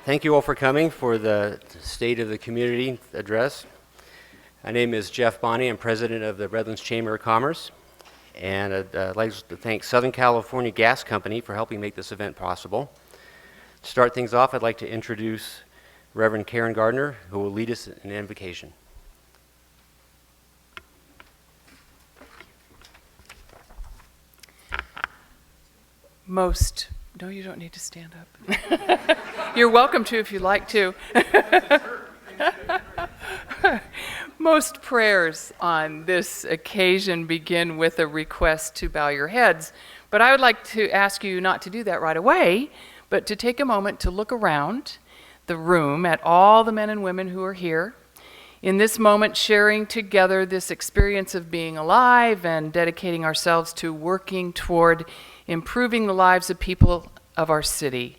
Thank you all for coming for the State of the Community address. My name is Jeff Bonney. I'm president of the Redlands Chamber of Commerce. And I'd like to thank Southern California Gas Company for helping make this event possible. To start things off, I'd like to introduce Reverend Karen Gardner, who will lead us in an invocation. No, you don't need to stand up. You're welcome to if you'd like to. Most prayers on this occasion begin with a request to bow your heads, but I would like to ask you not to do that right away, but to take a moment to look around the room at all the men and women who are here. In this moment, sharing together this experience of being alive and dedicating ourselves to working toward improving the lives of people of our city.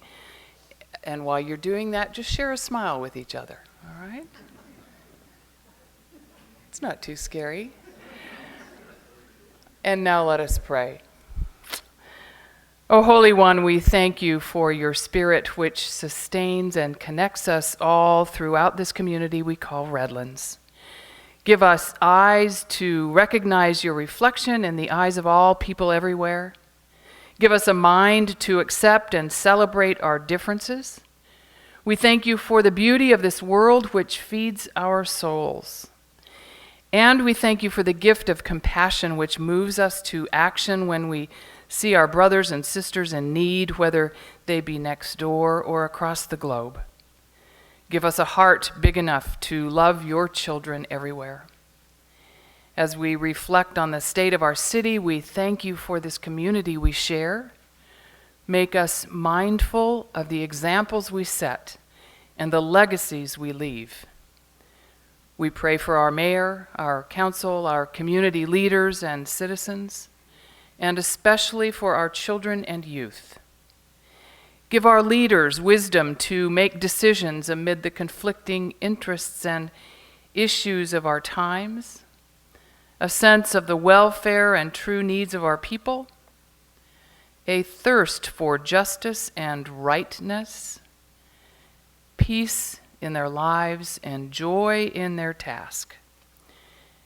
And while you're doing that, just share a smile with each other, all right? It's not too scary. And now let us pray. O Holy One, we thank you for your Spirit which sustains and connects us all throughout this community we call Redlands. Give us eyes to recognize your reflection in the eyes of all people everywhere. Give us a mind to accept and celebrate our differences. We thank you for the beauty of this world which feeds our souls. And we thank you for the gift of compassion which moves us to action when we see our brothers and sisters in need, whether they be next door or across the globe. Give us a heart big enough to love your children everywhere. As we reflect on the state of our city, we thank you for this community we share. Make us mindful of the examples we set and the legacies we leave. We pray for our mayor, our council, our community leaders and citizens, and especially for our children and youth. Give our leaders wisdom to make decisions amid the conflicting interests and issues of our times, a sense of the welfare and true needs of our people, a thirst for justice and rightness, peace in their lives, and joy in their task.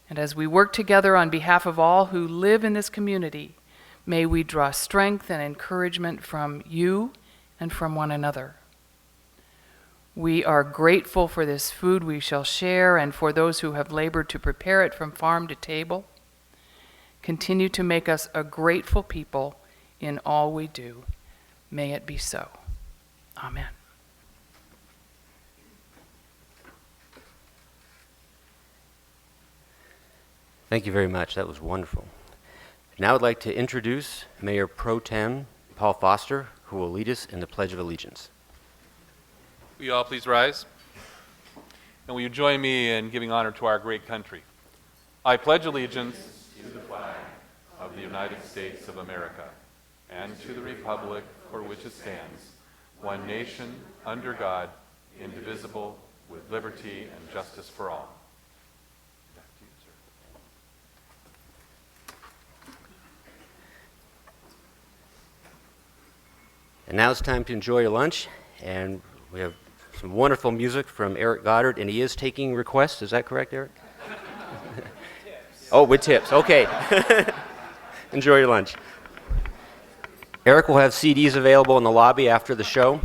And as we work together on behalf of all who live in this community, may we draw strength and encouragement from you and from one another. We are grateful for this food we shall share and for those who have labored to prepare it from farm to table. Continue to make us a grateful people in all we do. May it be so. Amen. Thank you very much. That was wonderful. Now I'd like to introduce Mayor Pro Tem Paul Foster, who will lead us in the Pledge of Allegiance. Will you all please rise? And will you join me in giving honor to our great country? I pledge allegiance to the flag of the United States of America and to the republic for which it stands, one nation, under God, indivisible, with liberty and justice for all. Back to you, sir. And now it's time to enjoy your lunch, and we have some wonderful music from Eric Goddard, and he is taking requests. Is that correct, Eric? Oh, with tips. Okay. Enjoy your lunch. Eric will have CDs available in the lobby after the show.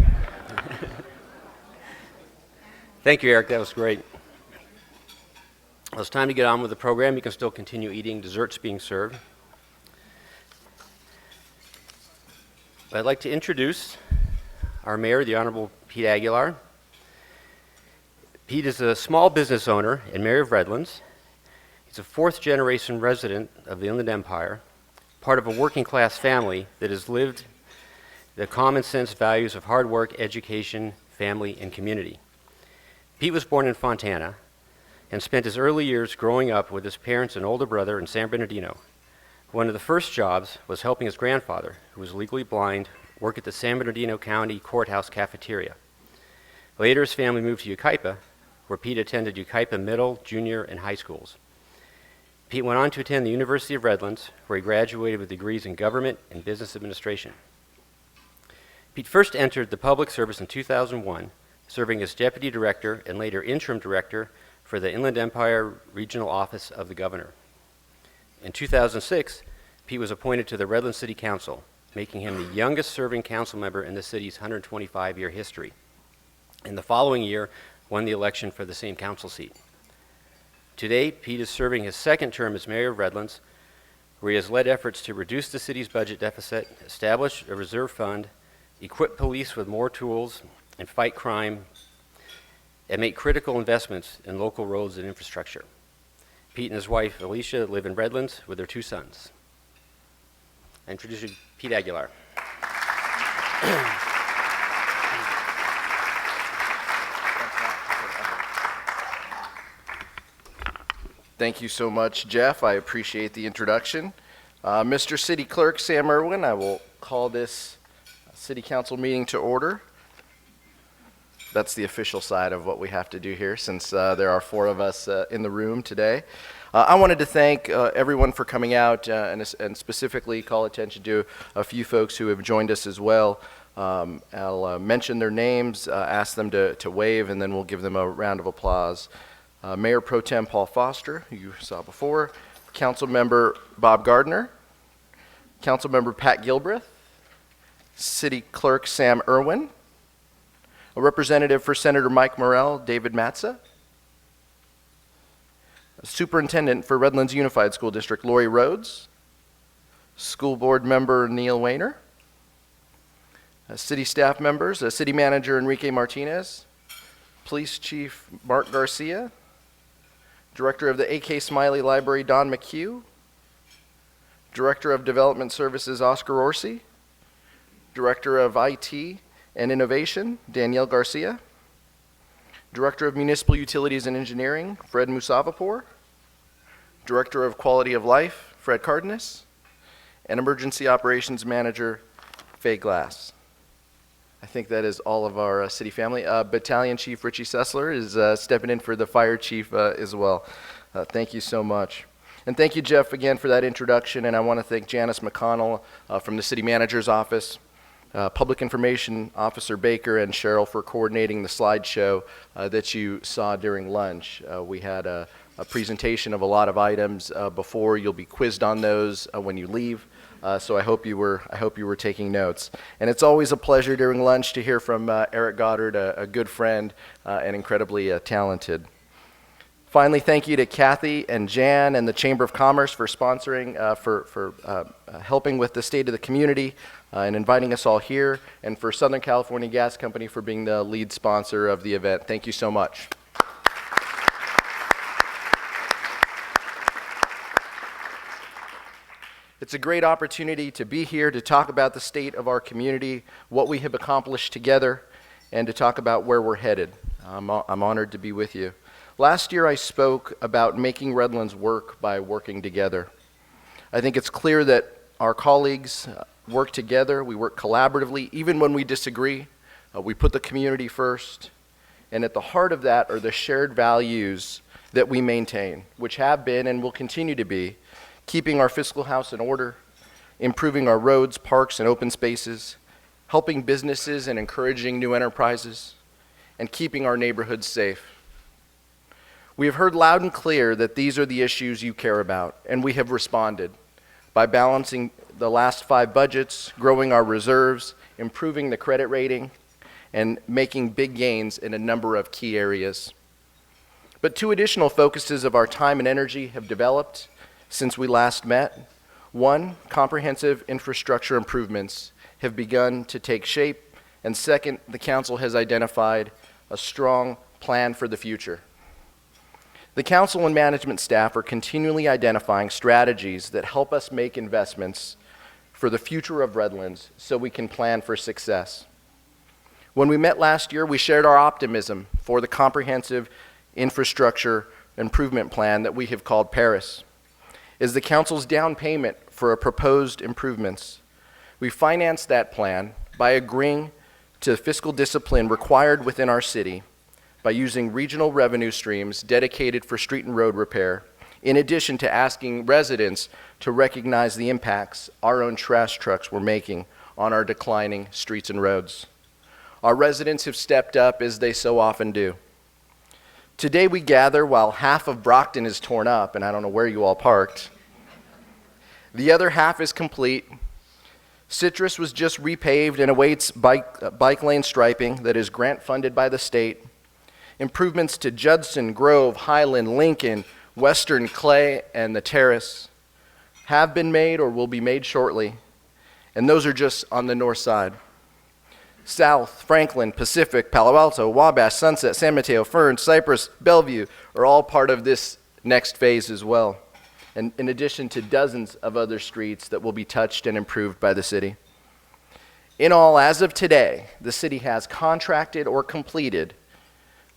Thank you, Eric. That was great. Well, it's time to get on with the program. You can still continue eating. Desserts being served. I'd like to introduce our mayor, the Honorable Pete Aguilar. Pete is a small business owner and mayor of Redlands. He's a fourth-generation resident of the Inland Empire, part of a working-class family that has lived the common-sense values of hard work, education, family, and community. Pete was born in Fontana and spent his early years growing up with his parents and older brother in San Bernardino. One of the first jobs was helping his grandfather, who was legally blind, work at the San Bernardino County Courthouse cafeteria. Later, his family moved to Yucaipa, where Pete attended Yucaipa middle, junior, and high schools. Pete went on to attend the University of Redlands, where he graduated with degrees in government and business administration. Pete first entered the public service in 2001 serving as Deputy Director and later Interim Director for the Inland Empire Regional Office of the Governor. In 2006, Pete was appointed to the Redlands City Council, making him the youngest serving council member in the city's 125-year history. In the following year, won the election for the same council seat. Today, Pete is serving his second term as mayor of Redlands, where he has led efforts to reduce the city's budget deficit, establish a reserve fund, equip police with more tools, and fight crime, and make critical investments in local roads and infrastructure. Pete and his wife, Alicia, live in Redlands with their 2 sons. I introduce you to Pete Aguilar. Thank you so much, Jeff. I appreciate the introduction. Mr. City Clerk Sam Irwin, I will call this City Council meeting to order. That's the official side of what we have to do here, since there are 4 of us in the room today. I wanted to thank everyone for coming out and specifically call attention to a few folks who have joined us as well. I'll mention their names, ask them to wave, and then we'll give them a round of applause. Mayor Pro Tem Paul Foster, who you saw before, Council Member Bob Gardner, Council Member Pat Gilbreth, City Clerk Sam Irwin, a representative for Senator Mike Morrell, David Matza, a superintendent for Redlands Unified School District, Lori Rhodes, school board member Neil Wayner, city staff members, city manager Enrique Martinez, police chief Mark Garcia, director of the A.K. Smiley Library Don McHugh, director of development services Oscar Orsi, director of IT and Innovation, Danielle Garcia. Director of Municipal Utilities and Engineering, Fred Musavapour. Director of Quality of Life, Fred Cardenas. And Emergency Operations Manager, Faye Glass. I think that is all of our city family. Battalion Chief Richie Sessler is stepping in for the fire chief as well. Thank you so much. And thank you, Jeff, again for that introduction. And I want to thank Janice McConnell from the city manager's office, Public Information Officer Baker, and Cheryl for coordinating the slideshow that you saw during lunch. We had a presentation of a lot of items before. You'll be quizzed on those when you leave. So I hope you were taking notes. And it's always a pleasure during lunch to hear from Eric Goddard, a good friend and incredibly talented. Finally, thank you to Kathy and Jan and the Chamber of Commerce for sponsoring, for helping with the state of the community and inviting us all here, and for Southern California Gas Company for being the lead sponsor of the event. Thank you so much. It's a great opportunity to be here to talk about the state of our community, what we have accomplished together, and to talk about where we're headed. I'm honored to be with you. Last year I spoke about making Redlands work by working together. I think it's clear that our colleagues work together, we work collaboratively, even when we disagree. We put the community first, and at the heart of that are the shared values that we maintain, which have been and will continue to be keeping our fiscal house in order, improving our roads, parks, and open spaces, helping businesses and encouraging new enterprises, and keeping our neighborhoods safe. We have heard loud and clear that these are the issues you care about, and we have responded by balancing the last 5 budgets, growing our reserves, improving the credit rating, and making big gains in a number of key areas. But 2 additional focuses of our time and energy have developed since we last met. 1, comprehensive infrastructure improvements have begun to take shape, and 2nd, the council has identified a strong plan for the future. The council and management staff are continually identifying strategies that help us make investments for the future of Redlands so we can plan for success. When we met last year, we shared our optimism for the comprehensive infrastructure improvement plan that we have called Paris. As the council's down payment for a proposed improvements, we financed that plan by agreeing to fiscal discipline required within our city by using regional revenue streams dedicated for street and road repair, in addition to asking residents to recognize the impacts our own trash trucks were making on our declining streets and roads. Our residents have stepped up as they so often do. Today we gather while half of Brockton is torn up, and I don't know where you all parked. The other half is complete. Citrus was just repaved and awaits bike lane striping that is grant funded by the state. Improvements to Judson, Grove, Highland, Lincoln, Western, Clay, and the Terrace have been made or will be made shortly, and those are just on the north side. South, Franklin, Pacific, Palo Alto, Wabash, Sunset, San Mateo, Fern, Cypress, Bellevue are all part of this next phase as well, and in addition to dozens of other streets that will be touched and improved by the city. In all, as of today, the city has contracted or completed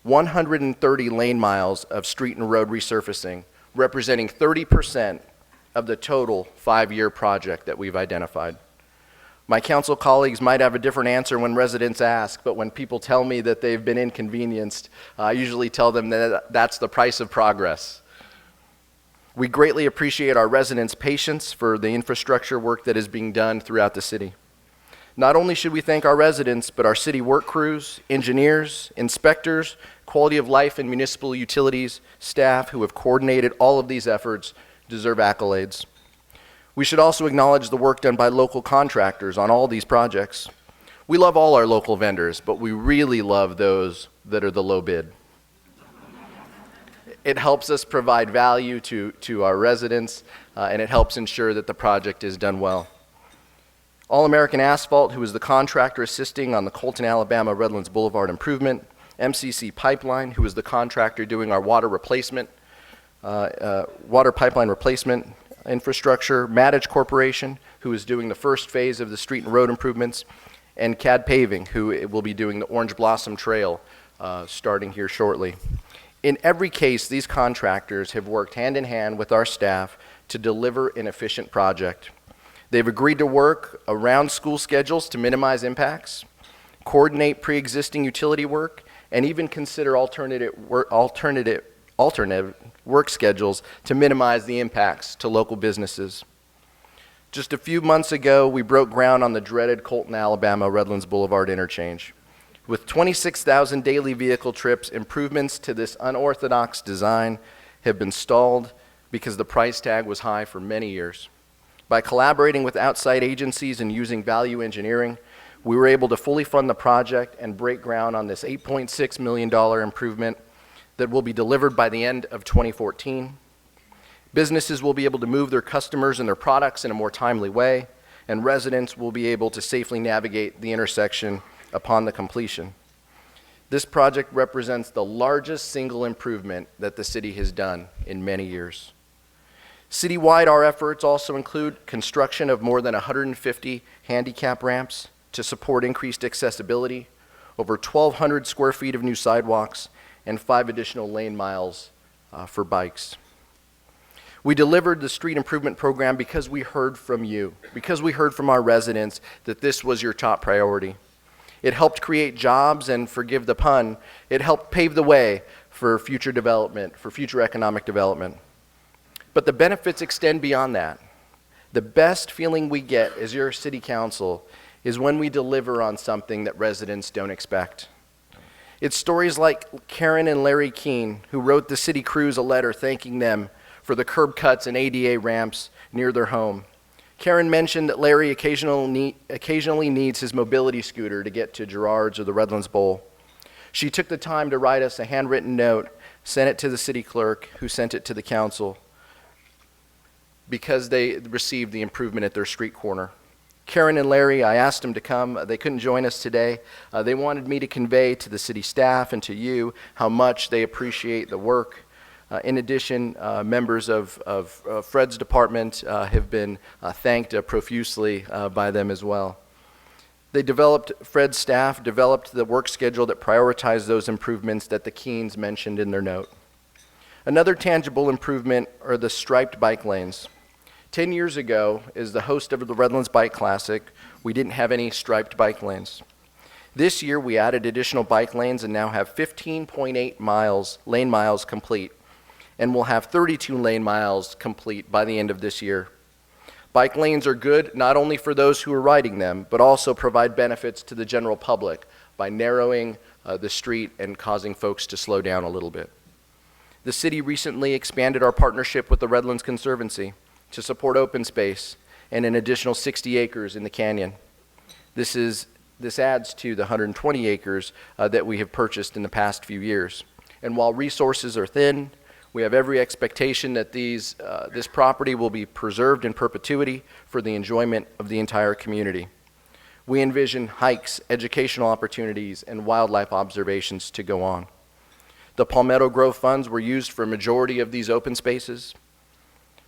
130 lane miles of street and road resurfacing, representing 30% of the total 5-year project that we've identified. My council colleagues might have a different answer when residents ask, but when people tell me that they've been inconvenienced, I usually tell them that that's the price of progress. We greatly appreciate our residents' patience for the infrastructure work that is being done throughout the city. Not only should we thank our residents, but our city work crews, engineers, inspectors, quality of life and municipal utilities staff who have coordinated all of these efforts deserve accolades. We should also acknowledge the work done by local contractors on all these projects. We love all our local vendors, but we really love those that are the low bid. It helps us provide value to our residents, and it helps ensure that the project is done well. All American Asphalt, who is the contractor assisting on the Colton, Alabama Redlands Boulevard improvement. MCC Pipeline, who is the contractor doing our water pipeline replacement infrastructure. Maddich Corporation, who is doing the first phase of the street and road improvements. And CAD Paving, who will be doing the Orange Blossom Trail starting here shortly. In every case, these contractors have worked hand in hand with our staff to deliver an efficient project. They've agreed to work around school schedules to minimize impacts, coordinate pre-existing utility work, and even consider alternate work schedules to minimize the impacts to local businesses. Just a few months ago, we broke ground on the dreaded Colton, Alabama Redlands Boulevard interchange. With 26,000 daily vehicle trips, improvements to this unorthodox design have been stalled because the price tag was high for many years. By collaborating with outside agencies and using value engineering, we were able to fully fund the project and break ground on this $8.6 million improvement that will be delivered by the end of 2014. Businesses will be able to move their customers and their products in a more timely way, and residents will be able to safely navigate the intersection upon the completion. This project represents the largest single improvement that the city has done in many years. Citywide, our efforts also include construction of more than 150 handicap ramps to support increased accessibility, over 1,200 square feet of new sidewalks, and 5 additional lane miles for bikes. We delivered the street improvement program because we heard from you, because we heard from our residents that this was your top priority. It helped create jobs, and forgive the pun, it helped pave the way for future development, for future economic development. But the benefits extend beyond that. The best feeling we get as your city council is when we deliver on something that residents don't expect. It's stories like Karen and Larry Keene, who wrote the city crews a letter thanking them for the curb cuts and ADA ramps near their home. Karen mentioned that Larry occasionally needs his mobility scooter to get to Gerard's or the Redlands Bowl. She took the time to write us a handwritten note, sent it to the city clerk, who sent it to the council, because they received the improvement at their street corner. Karen and Larry, I asked them to come. They couldn't join us today. They wanted me to convey to the city staff and to you how much they appreciate the work. In addition, members of Fred's department have been thanked profusely by them as well. Fred's staff developed the work schedule that prioritized those improvements that the Keenes mentioned in their note. Another tangible improvement are the striped bike lanes. 10 years ago, as the host of the Redlands Bike Classic, we didn't have any striped bike lanes. This year, we added additional bike lanes and now have 15.8 lane miles complete, and we'll have 32 lane miles complete by the end of this year. Bike lanes are good not only for those who are riding them, but also provide benefits to the general public, by narrowing the street and causing folks to slow down a little bit. The city recently expanded our partnership with the Redlands Conservancy to support open space and an additional 60 acres in the canyon. This adds to the 120 acres that we have purchased in the past few years. And while resources are thin, we have every expectation that this property will be preserved in perpetuity for the enjoyment of the entire community. We envision hikes, educational opportunities, and wildlife observations to go on. The Palmetto Grove funds were used for a majority of these open spaces.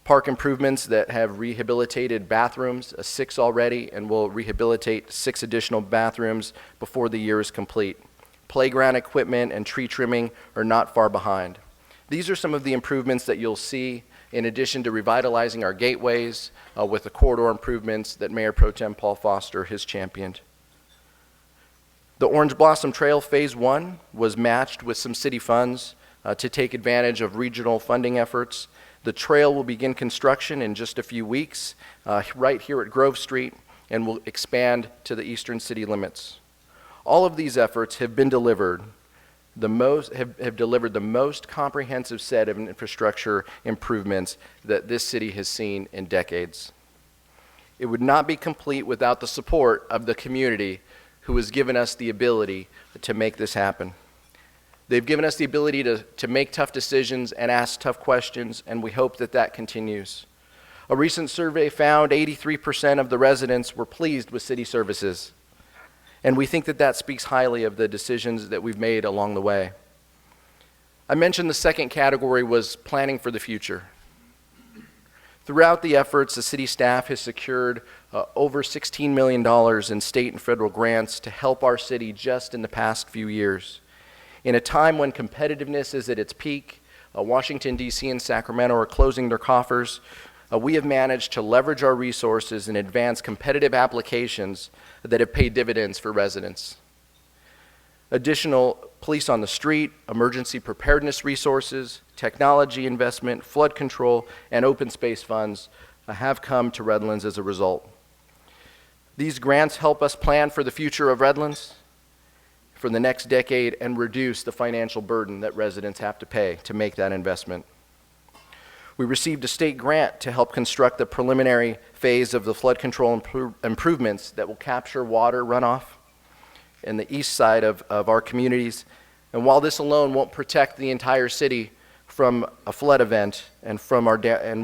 Park improvements that have rehabilitated bathrooms, 6 already, and will rehabilitate 6 additional bathrooms before the year is complete. Playground equipment and tree trimming are not far behind. These are some of the improvements that you'll see in addition to revitalizing our gateways with the corridor improvements that Mayor Pro Tem Paul Foster has championed. The Orange Blossom Trail Phase 1 was matched with some city funds to take advantage of regional funding efforts. The trail will begin construction in just a few weeks right here at Grove Street and will expand to the eastern city limits. All of these efforts have been delivered have delivered the most comprehensive set of infrastructure improvements that this city has seen in decades. It would not be complete without the support of the community who has given us the ability to make this happen. They've given us the ability to make tough decisions and ask tough questions, and we hope that that continues. A recent survey found 83% of the residents were pleased with city services, and we think that that speaks highly of the decisions that we've made along the way. I mentioned the second category was planning for the future. Throughout the efforts, the city staff has secured over $16 million in state and federal grants to help our city just in the past few years. In a time when competitiveness is at its peak, Washington, D.C. and Sacramento are closing their coffers, we have managed to leverage our resources and advance competitive applications that have paid dividends for residents. Additional police on the street, emergency preparedness resources, technology investment, flood control, and open space funds have come to Redlands as a result. These grants help us plan for the future of Redlands for the next decade and reduce the financial burden that residents have to pay to make that investment. We received a state grant to help construct the preliminary phase of the flood control improvements that will capture water runoff in the east side of our communities. And while this alone won't protect the entire city from a flood event and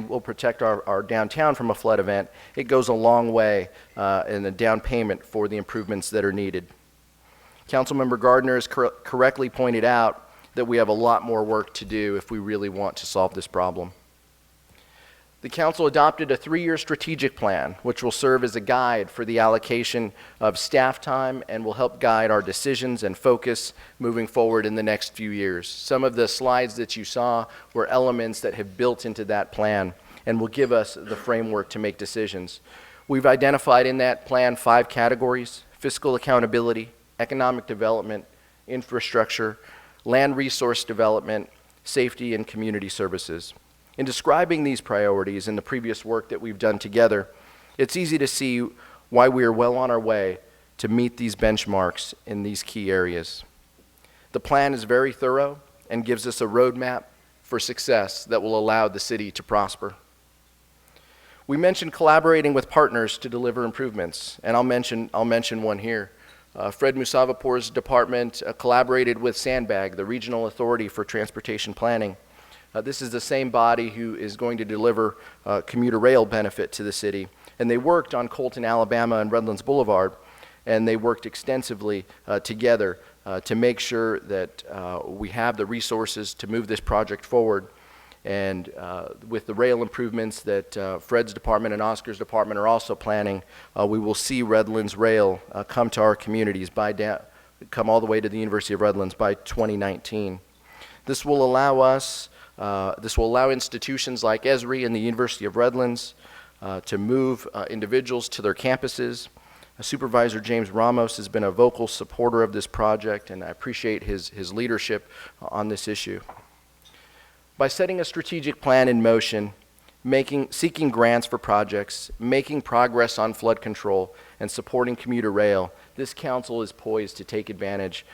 will protect our downtown from a flood event, it goes a long way in the down payment for the improvements that are needed. Councilmember Gardner has correctly pointed out that we have a lot more work to do if we really want to solve this problem. The council adopted a 3-year strategic plan, which will serve as a guide for the allocation of staff time and will help guide our decisions and focus moving forward in the next few years. Some of the slides that you saw were elements that have built into that plan and will give us the framework to make decisions. We've identified in that plan 5 categories: fiscal accountability, economic development, infrastructure, land resource development, safety, and community services. In describing these priorities and the previous work that we've done together, it's easy to see why we are well on our way to meet these benchmarks in these key areas. The plan is very thorough and gives us a roadmap for success that will allow the city to prosper. We mentioned collaborating with partners to deliver improvements, and I'll mention one here. Fred Musavapour's department collaborated with Sandbag, the Regional Authority for Transportation Planning. This is the same body who is going to deliver commuter rail benefit to the city. And they worked on Colton, Alabama and Redlands Boulevard, and they worked extensively together to make sure that we have the resources to move this project forward. And with the rail improvements that Fred's department and Oscar's department are also planning, we will see Redlands Rail come to our communities come all the way to the University of Redlands by 2019. This will allow institutions like Esri and the University of Redlands to move individuals to their campuses. Supervisor James Ramos has been a vocal supporter of this project, and I appreciate his leadership on this issue. By setting a strategic plan in motion, seeking grants for projects, making progress on flood control, and supporting commuter rail, this council is poised to take advantage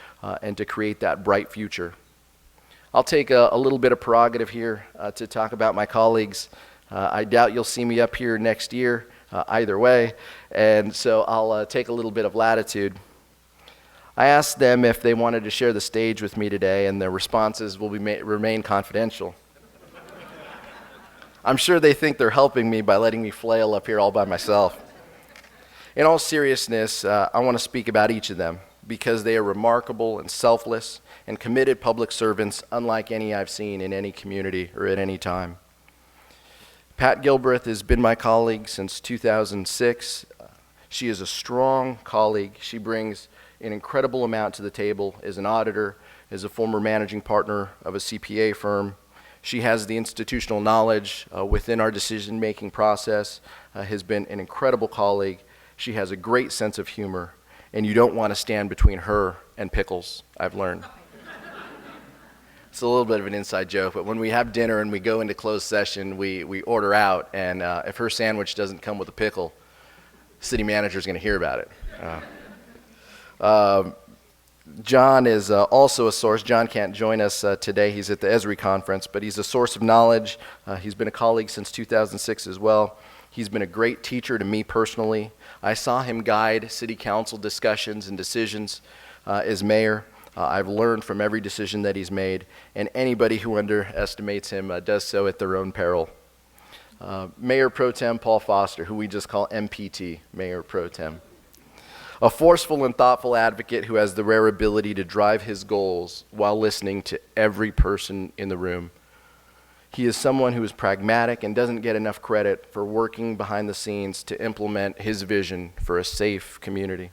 and to create that bright future. I'll take a little bit of prerogative here to talk about my colleagues. I doubt you'll see me up here next year either way, and so I'll take a little bit of latitude. I asked them if they wanted to share the stage with me today, and their responses will remain confidential. I'm sure they think they're helping me by letting me flail up here all by myself. In all seriousness, I want to speak about each of them because they are remarkable and selfless and committed public servants unlike any I've seen in any community or at any time. Pat Gilbreth has been my colleague since 2006. She is a strong colleague. She brings an incredible amount to the table as an auditor, as a former managing partner of a CPA firm. She has the institutional knowledge within our decision-making process, has been an incredible colleague. She has a great sense of humor, and you don't want to stand between her and pickles, I've learned. It's a little bit of an inside joke, but when we have dinner and we go into closed session, we order out, and if her sandwich doesn't come with a pickle, city manager's going to hear about it. John is also a source. John can't join us today. He's at the Esri conference, but he's a source of knowledge. He's been a colleague since 2006 as well. He's been a great teacher to me personally. I saw him guide city council discussions and decisions as mayor. I've learned from every decision that he's made, and anybody who underestimates him does so at their own peril. Mayor Pro Tem Paul Foster, who we just call MPT, Mayor Pro Tem. A forceful and thoughtful advocate who has the rare ability to drive his goals while listening to every person in the room. He is someone who is pragmatic and doesn't get enough credit for working behind the scenes to implement his vision for a safe community.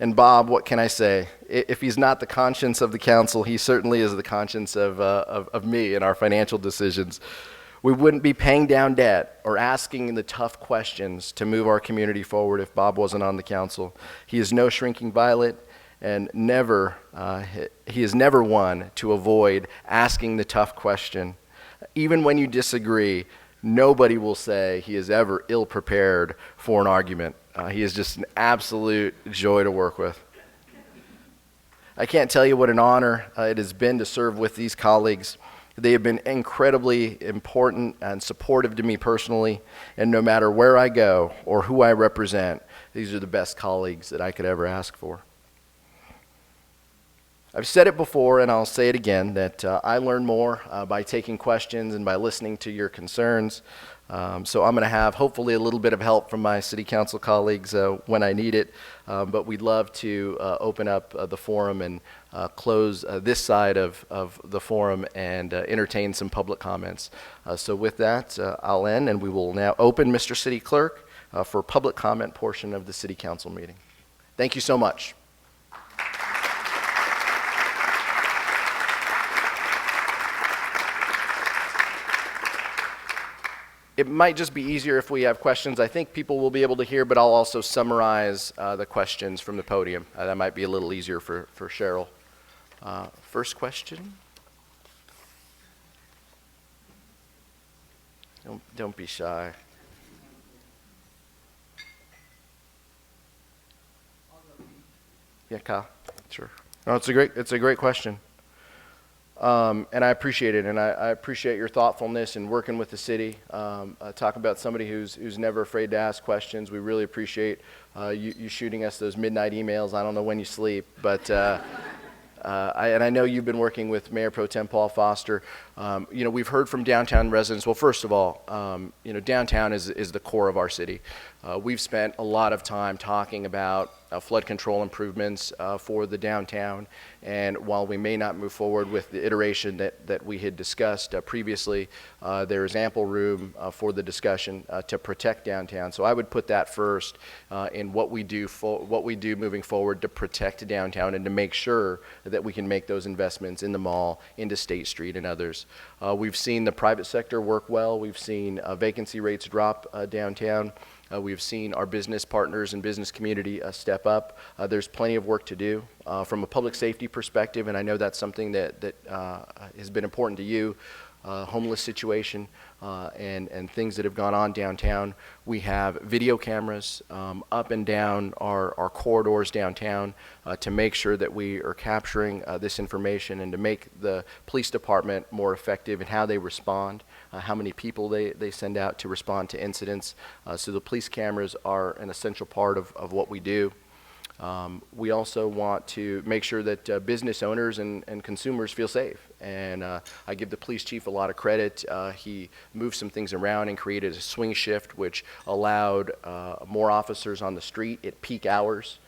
And Bob, what can I say? If he's not the conscience of the council, he certainly is the conscience of me and our financial decisions. We wouldn't be paying down debt or asking the tough questions to move our community forward if Bob wasn't on the council. He is no shrinking violet, and he is never one to avoid asking the tough question. Even when you disagree, nobody will say he is ever ill-prepared for an argument. He is just an absolute joy to work with. I can't tell you what an honor it has been to serve with these colleagues. They have been incredibly important and supportive to me personally, and no matter where I go or who I represent, these are the best colleagues that I could ever ask for. I've said it before, and I'll say it again, that I learn more by taking questions and by listening to your concerns. So I'm going to have hopefully a little bit of help from my city council colleagues when I need it, but we'd love to open up the forum and close this side of the forum and entertain some public comments. So with that, I'll end, and we will now open, Mr. City Clerk, for public comment portion of the city council meeting. Thank you so much. It might just be easier if we have questions. I think people will be able to hear, but I'll also summarize the questions from the podium. That might be a little easier for Cheryl. First question. Don't be shy. Yeah, Kyle. Sure. No, it's a great question. And I appreciate it, and I appreciate your thoughtfulness in working with the city. Talk about somebody who's never afraid to ask questions. We really appreciate you shooting us those midnight emails. I don't know when you sleep, but I know you've been working with Mayor Pro Tem Paul Foster. We've heard from downtown residents. Well, first of all, downtown is the core of our city. We've spent a lot of time talking about flood control improvements for the downtown, and while we may not move forward with the iteration that we had discussed previously, there is ample room for the discussion to protect downtown. So I would put that first in what we do moving forward to protect downtown and to make sure that we can make those investments in the mall, into State Street and others. We've seen the private sector work well. We've seen vacancy rates drop downtown. We've seen our business partners and business community step up. There's plenty of work to do from a public safety perspective, and I know that's something that has been important to you. homeless situation and things that have gone on downtown. We have video cameras up and down our corridors downtown to make sure that we are capturing this information and to make the police department more effective in how they respond, how many people they send out to respond to incidents. So the police cameras are an essential part of what we do. We also want to make sure that business owners and consumers feel safe. And I give the police chief a lot of credit. He moved some things around and created a swing shift, which allowed more officers on the street at peak hours.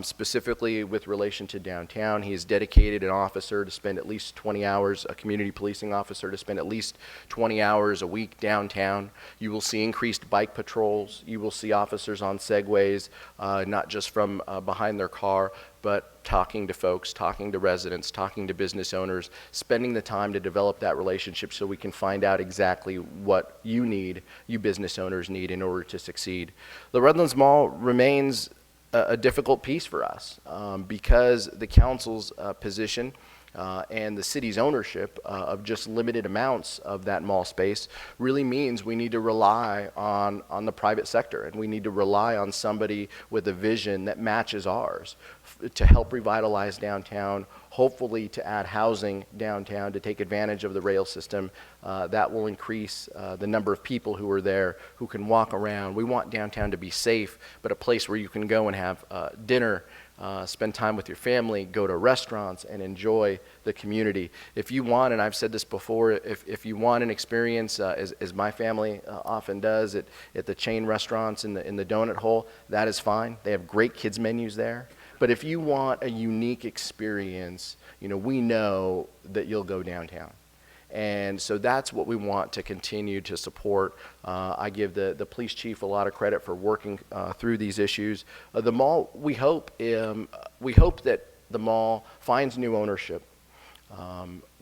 Specifically with relation to downtown, he has dedicated an officer to spend at least 20 hours, a community policing officer to spend at least 20 hours a week downtown. You will see increased bike patrols. You will see officers on segways, not just from behind their car, but talking to folks, talking to residents, talking to business owners, spending the time to develop that relationship so we can find out exactly what you need, you business owners need in order to succeed. The Redlands Mall remains a difficult piece for us because the council's position and the city's ownership of just limited amounts of that mall space really means we need to rely on the private sector, and we need to rely on somebody with a vision that matches ours to help revitalize downtown, hopefully to add housing downtown to take advantage of the rail system. That will increase the number of people who are there who can walk around. We want downtown to be safe, but a place where you can go and have dinner, spend time with your family, go to restaurants, and enjoy the community. If you want, and I've said this before, if you want an experience, as my family often does at the chain restaurants in the donut hole, that is fine. They have great kids menus there. But if you want a unique experience, we know that you'll go downtown. And so that's what we want to continue to support. I give the police chief a lot of credit for working through these issues. The mall, we hope that the mall finds new ownership.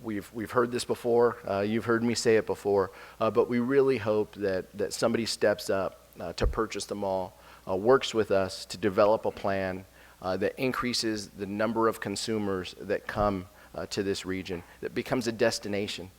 We've heard this before. You've heard me say it before. But we really hope that somebody steps up to purchase the mall, works with us to develop a plan that increases the number of consumers that come to this region, that becomes a destination.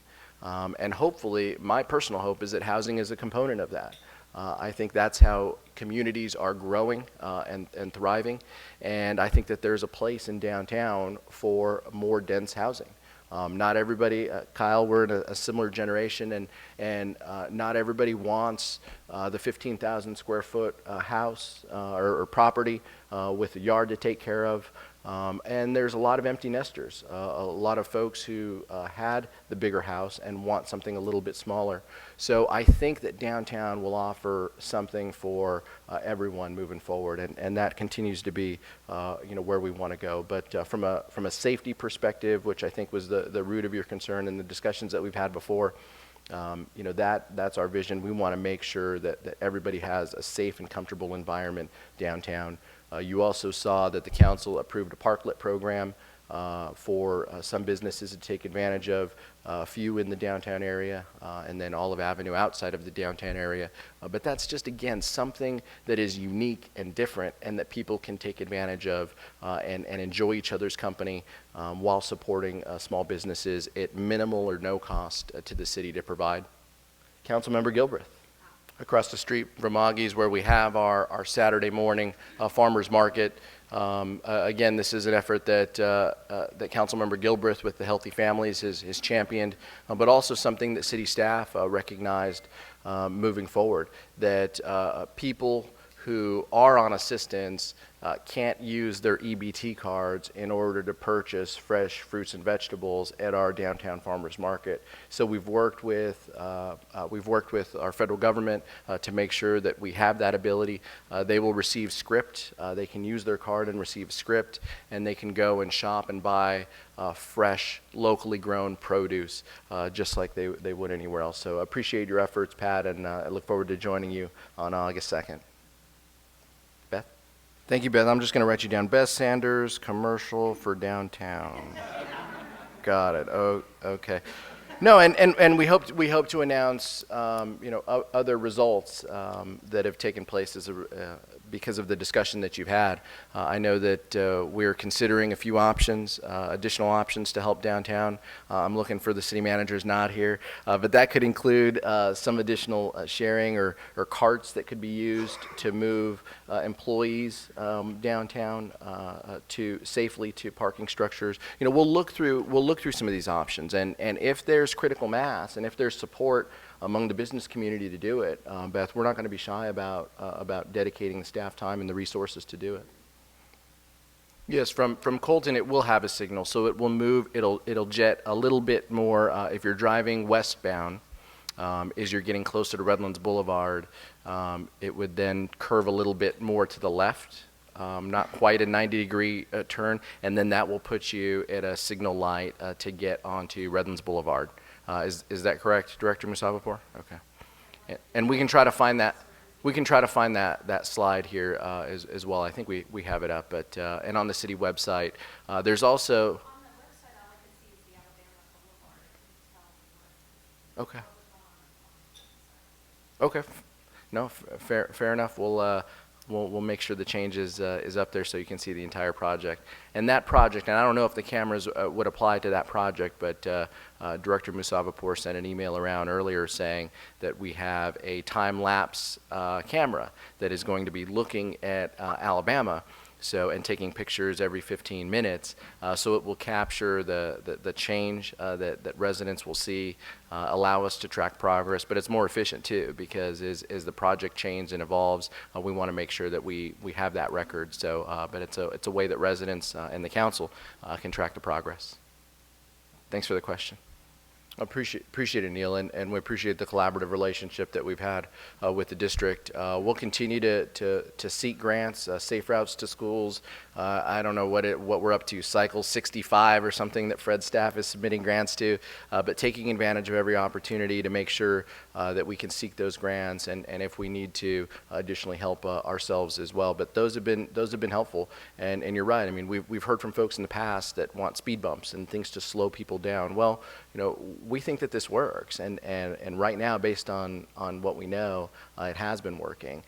And hopefully, my personal hope is that housing is a component of that. I think that's how communities are growing and thriving. And I think that there's a place in downtown for more dense housing. Not everybody, Kyle, we're in a similar generation, and not everybody wants the 15,000 square foot house or property with a yard to take care of. And there's a lot of empty nesters, a lot of folks who had the bigger house and want something a little bit smaller. So I think that downtown will offer something for everyone moving forward, and that continues to be where we want to go. But from a safety perspective, which I think was the root of your concern in the discussions that we've had before, that's our vision. We want to make sure that everybody has a safe and comfortable environment downtown. You also saw that the council approved a parklet program for some businesses to take advantage of, a few in the downtown area, and then Olive Avenue outside of the downtown area. But that's just, again, something that is unique and different and that people can take advantage of and enjoy each other's company while supporting small businesses at minimal or no cost to the city to provide. Councilmember Gilbreth. Across the street from Augie's, where we have our Saturday morning farmers market. Again, this is an effort that Councilmember Gilbreth with the Healthy Families has championed, but also something that city staff recognized moving forward, that people who are on assistance can't use their EBT cards in order to purchase fresh fruits and vegetables at our downtown farmers market. So we've worked with our federal government to make sure that we have that ability. They will receive script. They can use their card and receive script, and they can go and shop and buy fresh, locally grown produce, just like they would anywhere else. So I appreciate your efforts, Pat, and I look forward to joining you on August 2nd. Beth? Thank you, Beth. I'm just going to write you down. Beth Sanders, commercial for downtown. Got it. Oh, okay. No, and we hope to announce other results that have taken place as because of the discussion that you've had. I know that we're considering a few options, additional options to help downtown. I'm looking for the city manager's nod here, but that could include some additional sharing or carts that could be used to move employees downtown to safely to parking structures. You know, we'll look through some of these options, and if there's critical mass and if there's support among the business community to do it, Beth, we're not going to be shy about dedicating the staff time and the resources to do it. Yes, from Colton it will have a signal, so it will move. It'll jet a little bit more if you're driving westbound. As you're getting closer to Redlands Boulevard, it would then curve a little bit more to the left, not quite a 90-degree turn, and then that will put you at a signal light to get onto Redlands Boulevard. Is that correct, Director Musavapour? Okay. And we can try to find that. We can try to find that slide here as well. I think we have it up, but and on the city website, there's also. On the website, all I can see is the Alabama Boulevard. Okay. Okay. No, fair enough. We'll make sure the change is up there so you can see the entire project. And that project, and I don't know if the cameras would apply to that project, but Director Musavapour sent an email around earlier saying that we have a time-lapse camera that is going to be looking at Alabama. So, and taking pictures every 15 minutes, so it will capture the change that residents will see, allow us to track progress, but it's more efficient too, because as the project changes and evolves, we want to make sure that we have that record. So, but it's a way that residents and the council can track the progress. Thanks for the question. Appreciate it, Neil, and we appreciate the collaborative relationship that we've had with the district. We'll continue to seek grants, safe routes to schools. I don't know what we're up to, cycle 65 or something that Fred's staff is submitting grants to, but taking advantage of every opportunity to make sure that we can seek those grants, and if we need to additionally help ourselves as well. But those have been helpful, and you're right. I mean, we've heard from folks in the past that want speed bumps and things to slow people down. Well, you know, we think that this works, and right now, based on what we know, it has been working.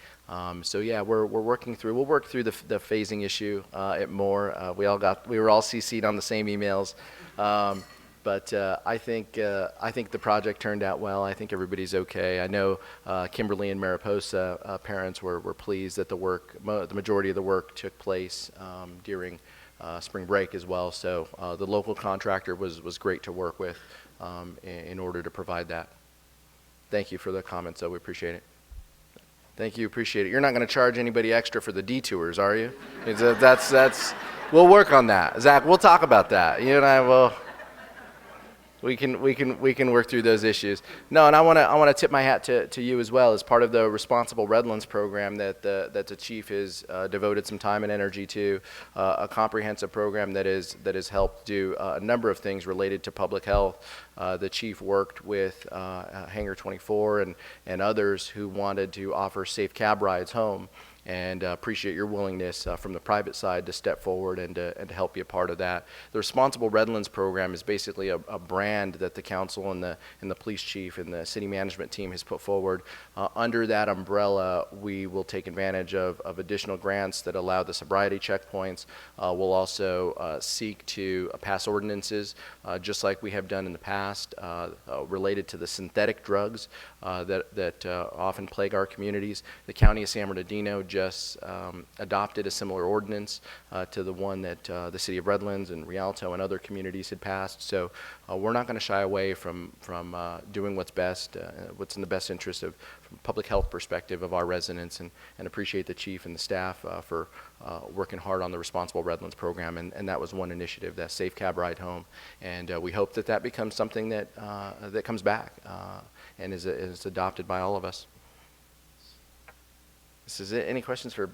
So yeah, we'll work through the phasing issue at more. We were all CC'd on the same emails, but I think the project turned out well. I think everybody's okay. I know Kimberly and Mariposa parents were pleased that the majority of the work took place during spring break as well. So the local contractor was great to work with in order to provide that. Thank you for the comments, though. We appreciate it. Thank you, appreciate it. You're not going to charge anybody extra for the detours, are you? That's. We'll work on that, Zach. We'll talk about that. You and I will. We can work through those issues. No, and I want to tip my hat to you as well as part of the Responsible Redlands program that the chief has devoted some time and energy to, a comprehensive program that has helped do a number of things related to public health. The chief worked with Hangar 24 and others who wanted to offer safe cab rides home, and appreciate your willingness from the private side to step forward and to help be a part of that. The Responsible Redlands program is basically a brand that the council and the police chief and the city management team has put forward. Under that umbrella, we will take advantage of additional grants that allow the sobriety checkpoints. We'll also seek to pass ordinances, just like we have done in the past, related to the synthetic drugs that often plague our communities. The county of San Bernardino just adopted a similar ordinance to the one that the city of Redlands and Rialto and other communities had passed. So we're not going to shy away from doing what's best, what's in the best interest of, from a public health perspective, of our residents, and appreciate the chief and the staff for working hard on the Responsible Redlands program, and that was one initiative, that Safe Cab Ride Home, and we hope that becomes something that comes back and is adopted by all of us. This is it. Any questions for?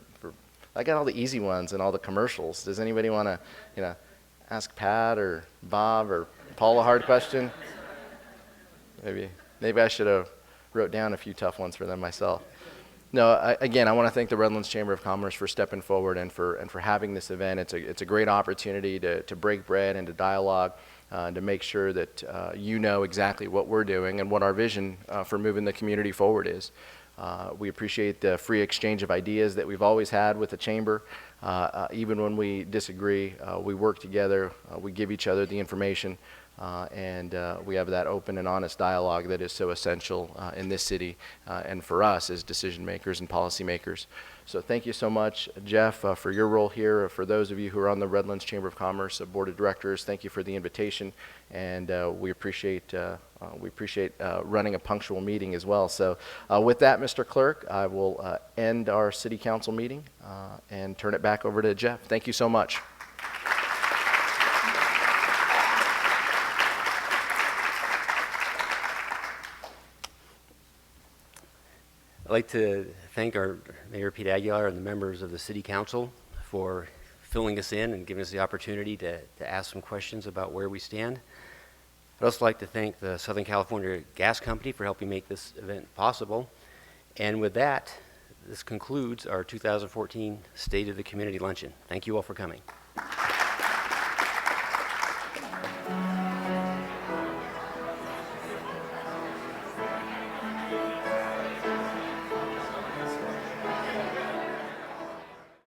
I got all the easy ones and all the commercials. Does anybody want to, ask Pat or Bob or Paul a hard question? Maybe I should have wrote down a few tough ones for them myself. No, again, I want to thank the Redlands Chamber of Commerce for stepping forward and for having this event. It's a great opportunity to break bread and to dialogue, to make sure that you know exactly what we're doing and what our vision for moving the community forward is. We appreciate the free exchange of ideas that we've always had with the chamber. Even when we disagree, we work together, we give each other the information, and we have that open and honest dialogue that is so essential in this city and for us as decision makers and policymakers. So thank you so much, Jeff, for your role here. For those of you who are on the Redlands Chamber of Commerce Board of Directors, thank you for the invitation, and we appreciate running a punctual meeting as well. So with that, Mr. Clerk, I will end our City Council meeting and turn it back over to Jeff. Thank you so much. I'd like to thank our Mayor Pete Aguilar and the members of the City Council for filling us in and giving us the opportunity to ask some questions about where we stand. I'd also like to thank the Southern California Gas Company for helping make this event possible. And with that, this concludes our 2014 State of the Community Luncheon. Thank you all for coming.